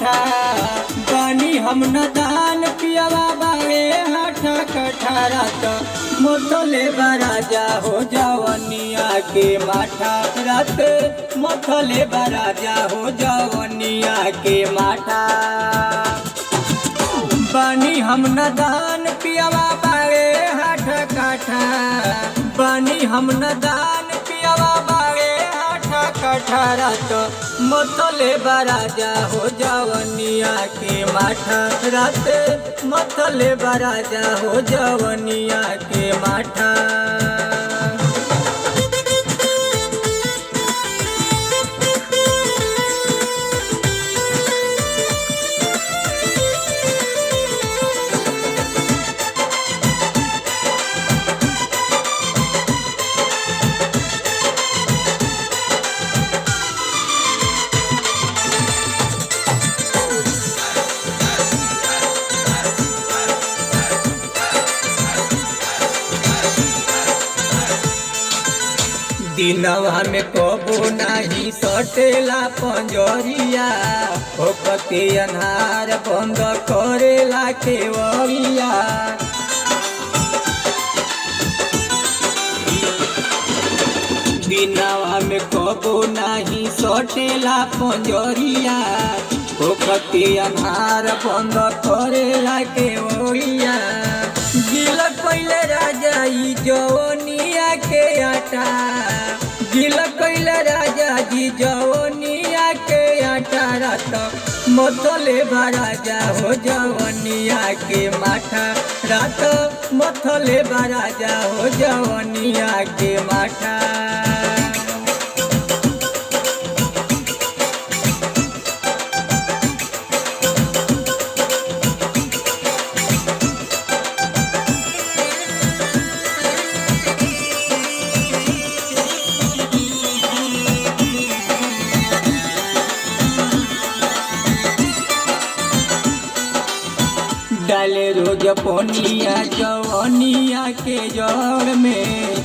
माठा बानी हम नदान पियावा बाड़े हाथा कठारा तो मोथले बराजा हो जवनिया के माठा रात मोथले बराजा हो जवनिया के माठा बानी हम नदान पियावा बाड़े हाथ काठा बानी हम नदान पियावा बाड़े हाथ कठारा तो मोथले बराजा हो जवनिया के माठा रात मोथले बराजा हो जवनिया के माठा। दिनवा में कबो नाही सटेला पंजरिया होकते अन्हार बंद करेला केवरिया दिनवा में कबो नाही सटेला पंजरिया होकते अन्हार बंद करेला केवरिया गिल कइले राजा ई जवनिया के आटा गिल कइले राजा जी जवनिया के आटा रात मोथले बराजा हो जवनिया के माठा रात मोथले बराजा हो जवनिया के माठा। डाले रोज पोनिया जवनिया के जड़ में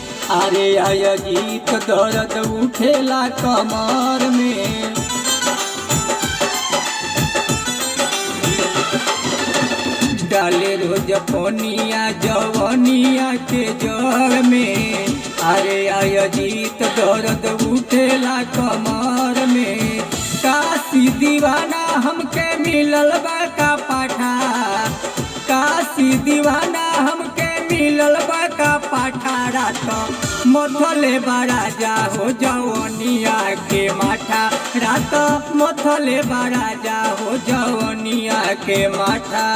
अरे अजीत दर्द उठेला कमर में डाले रोज पोनिया जवनिया के जड़ में अरे अजीत दर्द उठेला कमर में काशी दीवाना हमके मिलल बा का पाठा काशी दीवाना हमके मिलल बा का पाठा रात मोथले बराजा हो जवनिया के माठा रात मोथले बराजा हो जवनिया के माठा।